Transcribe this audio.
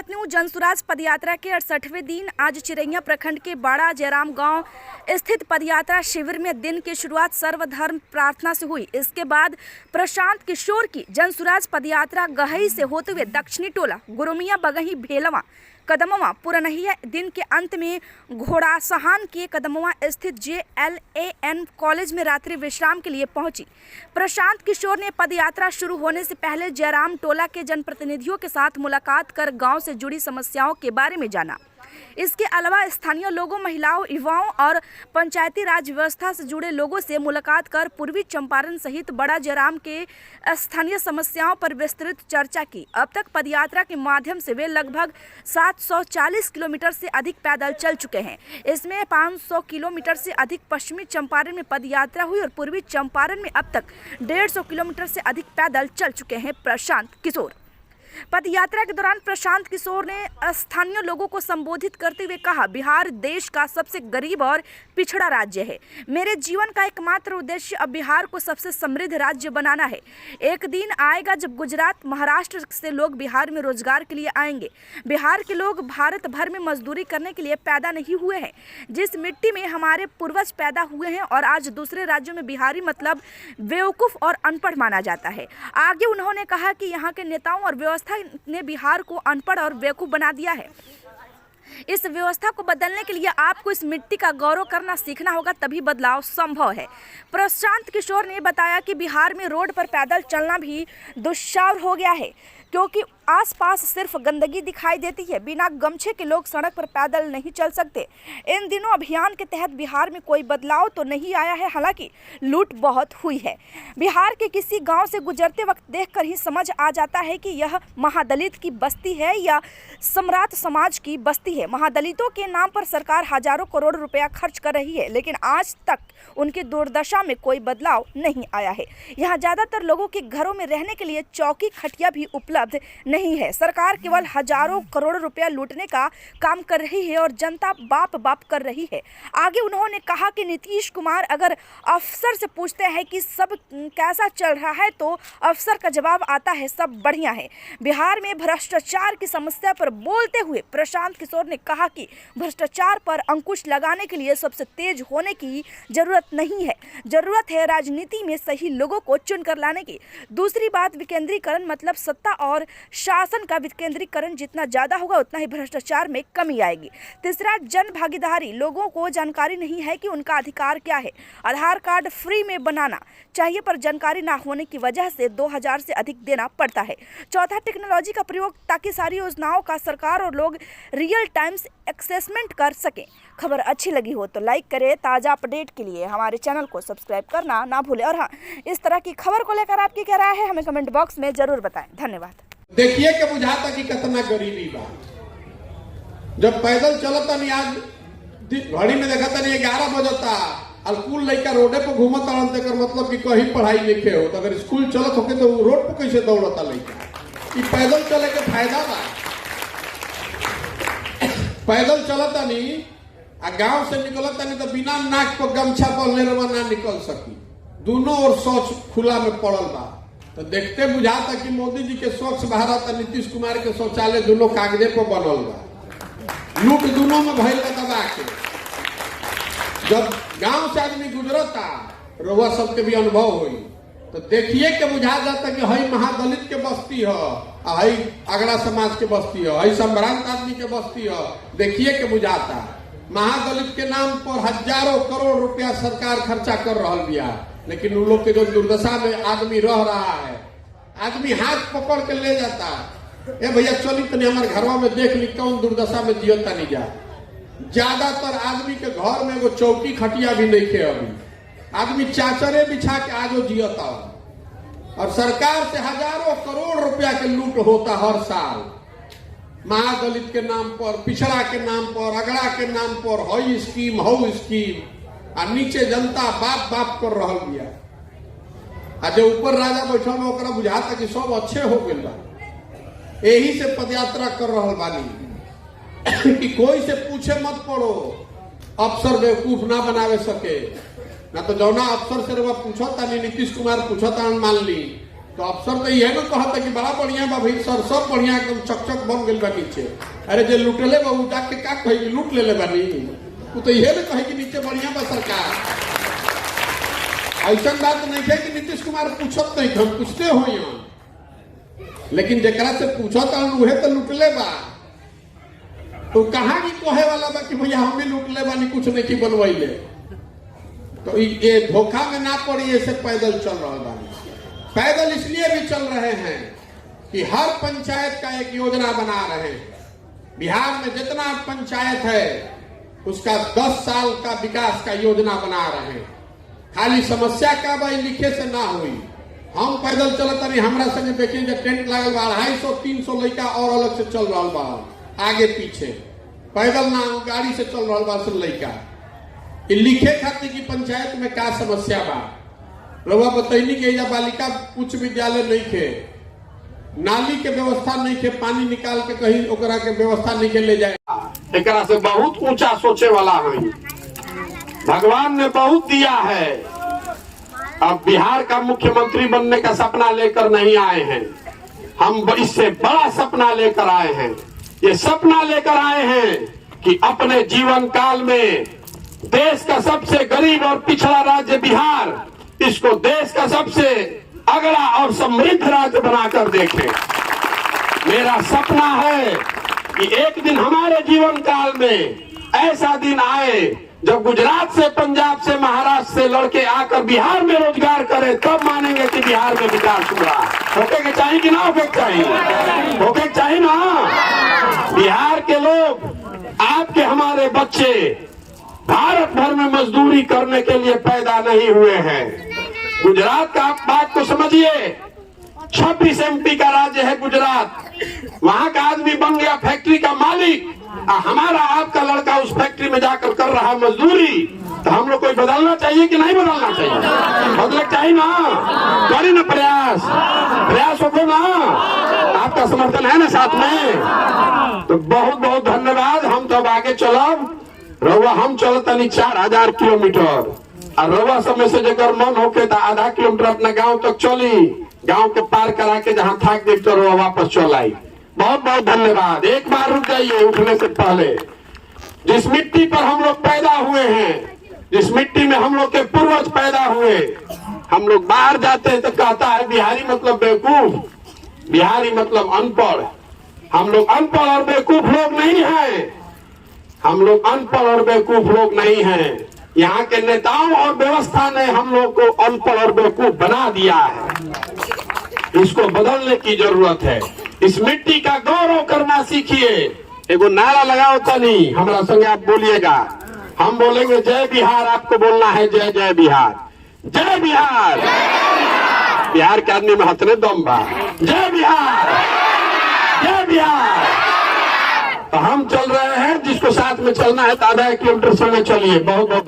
Bharat news Jan Suraaj पदयात्रा के 68वें दिन आज चिरैया प्रखंड के बाड़ा जयराम गांव स्थित पदयात्रा शिविर में दिन की शुरुआत सर्वधर्म प्रार्थना से हुई। इसके बाद प्रशांत किशोर की जनसुराज पदयात्रा गहई से होते हुए दक्षिणी टोला गुरुमिया बगही भेलवा कदमवा पुरनहिया दिन के अंत में घोड़ासहान के कदमवा स्थित JLAN कॉलेज में रात्रि विश्राम के लिए पहुंची। प्रशांत किशोर ने पदयात्रा शुरू होने से पहले जयराम टोला के जनप्रतिनिधियों के साथ मुलाकात कर गांव से जुड़ी समस्याओं के बारे में जाना। इसके अलावा स्थानीय लोगों, महिलाओं, युवाओं और पंचायती राज व्यवस्था से जुड़े लोगों से मुलाकात कर पूर्वी चंपारण सहित बड़ा जयराम के स्थानीय समस्याओं पर विस्तृत चर्चा की। अब तक पदयात्रा के माध्यम से वे लगभग 740 किलोमीटर से अधिक पैदल चल चुके हैं। इसमें 500 किलोमीटर से अधिक पश्चिमी चंपारण में पदयात्रा हुई और पूर्वी चंपारण में अब तक 150 किलोमीटर से अधिक पैदल चल चुके हैं प्रशांत किशोर। पदयात्रा के दौरान प्रशांत किशोर ने स्थानीय लोगों को संबोधित करते हुए कहा, बिहार देश का सबसे गरीब और पिछड़ा राज्य है। मेरे जीवन का एकमात्र उद्देश्य अब बिहार को सबसे समृद्ध राज्य बनाना है। एक दिन आएगा जब गुजरात, महाराष्ट्र से लोग बिहार में रोजगार के लिए आएंगे। बिहार के लोग भारत भर में मजदूरी करने के लिए पैदा नहीं हुए हैं। जिस मिट्टी में हमारे पूर्वज पैदा हुए हैं और आज दूसरे राज्यों में बिहारी मतलब बेवकूफ़ और अनपढ़ माना जाता है। आगे उन्होंने कहा कि यहाँ के नेताओं और व्यवस्था ने बिहार को अनपढ़ और बेवकूफ बना दिया है। इस व्यवस्था को बदलने के लिए आपको इस मिट्टी का गौरव करना सीखना होगा, तभी बदलाव संभव है। प्रशांत किशोर ने बताया कि बिहार में रोड पर पैदल चलना भी दुस्साहस हो गया है क्योंकि आसपास सिर्फ गंदगी दिखाई देती है। बिना गमछे के लोग सड़क पर पैदल नहीं चल सकते। इन दिनों अभियान के तहत बिहार में कोई बदलाव तो नहीं आया है, हालांकि लूट बहुत हुई है। बिहार के किसी गांव से गुजरते वक्त देखकर ही समझ आ जाता है कि यह महादलित की बस्ती है या सम्राट समाज की बस्ती है। महादलितों के नाम पर सरकार हजारों करोड़ रुपया खर्च कर रही है, लेकिन आज तक उनकी दुर्दशा में कोई बदलाव नहीं आया है। यहाँ ज़्यादातर लोगों के घरों में रहने के लिए चौकी खटिया भी उपलब्ध नहीं है। सरकार केवल हजारों करोड़ रुपया लूटने का काम कर रही है और जनता बाप बाप कर रही है। आगे उन्होंने कहा कि नीतीश कुमार अगर अफसर से पूछते हैं कि सब कैसा चल रहा है तो अफसर का जवाब आता है सब बढ़िया है। बिहार में भ्रष्टाचार की समस्या पर बोलते हुए प्रशांत किशोर ने कहा कि भ्रष्टाचार पर अंकुश लगाने के लिए सबसे तेज होने की जरूरत नहीं है, जरूरत है राजनीति में सही लोगों को चुनकर लाने की। दूसरी बात विकेंद्रीकरण, मतलब सत्ता और शासन का विकेंद्रीकरण जितना ज्यादा होगा उतना ही भ्रष्टाचार में कमी आएगी। तीसरा, जन भागीदारी। लोगों को जानकारी नहीं है कि उनका अधिकार क्या है। आधार कार्ड फ्री में बनाना चाहिए पर जानकारी ना होने की वजह से 2000 से अधिक देना पड़ता है। चौथा, टेक्नोलॉजी का प्रयोग ताकि सारी योजनाओं का सरकार और लोग रियल टाइम्स एक्सेसमेंट कर सकें। खबर अच्छी लगी हो तो लाइक करें। ताज़ा अपडेट के लिए हमारे चैनल को सब्सक्राइब करना ना भूलें और हाँ, इस तरह की खबर को लेकर आपकी क्या राय है हमें कमेंट बॉक्स में जरूर बताएं। धन्यवाद। देखिए कि बुझाता कि कितना गरीबी बा। जब पैदल चलता नहीं, आज घड़ी में देखता नहीं 11 बजता और कुल लड़का रोडे पर घूमता कर मतलब कि कहीं पढ़ाई लिखे हो तो अगर स्कूल चलत होके तो रोड पर कैसे दौड़ता लड़का। पैदल चले के फायदा बा। पैदल चलता नहीं आ गांव से निकलता नहीं तो बिना नाक पर गमछा पहनले ना निकल सकी। दोनों ओर शौच खुला में पड़ल बा। तो देखते बुझाता कि मोदी जी के स्वच्छ भारत और नीतीश कुमार के शौचालय दोनों कागजे पर बनल बा। लूट दोनों में भइल बा दबा के। जब गांव से आदमी गुजरता रउआ सबके भी अनुभव हुई तो देखिए के बुझा जाता कि हई महादलित के बस्ती है, हई अगड़ा समाज के बस्ती है, हई संभ्रांत आदमी के बस्ती है। देखिए के बुझाता महादलित के नाम पर हजारों करोड़ रुपया सरकार खर्चा कर रहा बिया, लेकिन उन लोग के जो दुर्दशा में आदमी रह रहा है, आदमी हाथ पकड़ के ले जाता, ए भैया चली तनी हमारे घरवा में देख ली कौन दुर्दशा में जियता नहीं जा। ज्यादातर आदमी के घर में एगो चौकी खटिया भी नहीं खे। अभी आदमी चाचरे बिछा के आजो जियता और सरकार से हजारों करोड़ रुपया के लूट होता हर साल। महादलित के नाम पर, पिछड़ा के नाम पर, अगड़ा के नाम पर, हई स्कीम हऊ स्कीम आ नीचे जनता बाप बाप कर रहा बिया। आ जो ऊपर राजा बैठल में ओकरा बुझाता कि सब अच्छे हो गए बा। यही से पदयात्रा कर रहा बानी कि कोई से पूछे मत पड़ो, अफसर बेवकूफ ना बनावे सके। ना तो जौना अफसर से पूछता नहीं नीतीश कुमार पूछता मान ली तो अफसर तो यह ना कहता कि बड़ा बढ़िया बा भाई सर, सब बढ़िया एकदम चकचक बन गई बा नीचे। अरे जो लुटले बा उ जाके का कहे कि लूट ले बानी, वो तो यह ना कहे कि नीचे बढ़िया बा सरकार। ऐसा बात नहीं है कि नीतीश कुमार पूछत नहीं, हम पूछते हो यहाँ, लेकिन जरा से पूछत उहे तो लुटले बा। तो कहाँ की कहे वाला बा कि भैया हम भी लुटले बानी, कुछ नहीं की बनवाइले। तो ये धोखा में ना पड़ी, ऐसे पैदल चल रहा बानी। पैदल इसलिए भी चल रहे हैं कि हर पंचायत का एक योजना बना रहे हैं। बिहार में जितना पंचायत है उसका 10 साल का विकास का योजना बना रहे हैं। खाली समस्या का भाई लिखे से ना हुई, हम पैदल चलता नहीं। हमारा संगे देखिए जब टेंट लागल बा 250-300 लड़का और अलग से चल रहा बा, आगे पीछे पैदल ना गाड़ी से चल रहा बा सब लड़का। लिखे खातिर की पंचायत में का समस्या बा रउआ बतैनी के या बालिका उच्च विद्यालय नहीं थे, नाली के व्यवस्था नहीं थे, पानी निकाल के कहीं ओकरा के व्यवस्था नहीं के ले जाए। एक से बहुत ऊंचा सोचे वाला है, भगवान ने बहुत दिया है। अब बिहार का मुख्यमंत्री बनने का सपना लेकर नहीं आए हैं, हम इससे बड़ा सपना लेकर आए हैं। ये सपना लेकर आए हैं कि अपने जीवन काल में देश का सबसे गरीब और पिछड़ा राज्य बिहार, इसको देश का सबसे अगला और समृद्ध राज्य बनाकर देखें। मेरा सपना है कि एक दिन हमारे जीवन काल में ऐसा दिन आए जब गुजरात से, पंजाब से, महाराष्ट्र से लड़के आकर बिहार में रोजगार करें, तब मानेंगे कि बिहार में विकास हुआ। होके के चाहिए कि ना होके चाहिए? होके चाहिए ना। बिहार के लोग, आपके हमारे बच्चे भारत भर में मजदूरी करने के लिए पैदा नहीं हुए हैं। गुजरात का आप बात को समझिए, 26 MP का राज्य है गुजरात, वहां का आदमी बन गया फैक्ट्री का मालिक, हमारा आपका लड़का उस फैक्ट्री में जाकर कर रहा है मजदूरी। तो हम लोग को बदलना चाहिए कि नहीं बदलना चाहिए? बदलना चाहिए ना, करें ना प्रयास हो ना, आपका समर्थन है ना साथ में। तो बहुत बहुत धन्यवाद। हम तब आगे चलब, रउआ हम चलता नहीं 4000 किलोमीटर, और रउआ समय से जगह मन होके तो आधा किलोमीटर अपना गांव तक चली, गांव के पार करा के जहां थाक देख तो रउआ वापस चल आई। बहुत बहुत धन्यवाद। एक बार रुक जाइए उठने से पहले। जिस मिट्टी पर हम लोग पैदा हुए हैं, जिस मिट्टी में हम लोग के पूर्वज पैदा हुए, हम लोग बाहर जाते हैं तो कहता है बिहारी मतलब बेवकूफ, बिहारी मतलब अनपढ़। हम लोग अनपढ़ और बेवकूफ लोग नहीं हैं, हम लोग अनपढ़ और बेवकूफ लोग नहीं हैं। यहाँ के नेताओं और व्यवस्था ने हम लोग को अनपढ़ और बेवकूफ बना दिया है। इसको बदलने की जरूरत है। इस मिट्टी का गौरव करना सीखिए। एगो नारा लगाओ तनी, हमारा संगे आप बोलिएगा, हम बोलेंगे जय बिहार, आपको बोलना है जय जय बिहार, जय बिहार। बिहार के आदमी में हथने दम बा, जय बिहार, जय बिहार। तो हम चल रहे हैं, जिसको साथ में चलना है तो आधा किलोमीटर समय चलिए। बहुत बहुत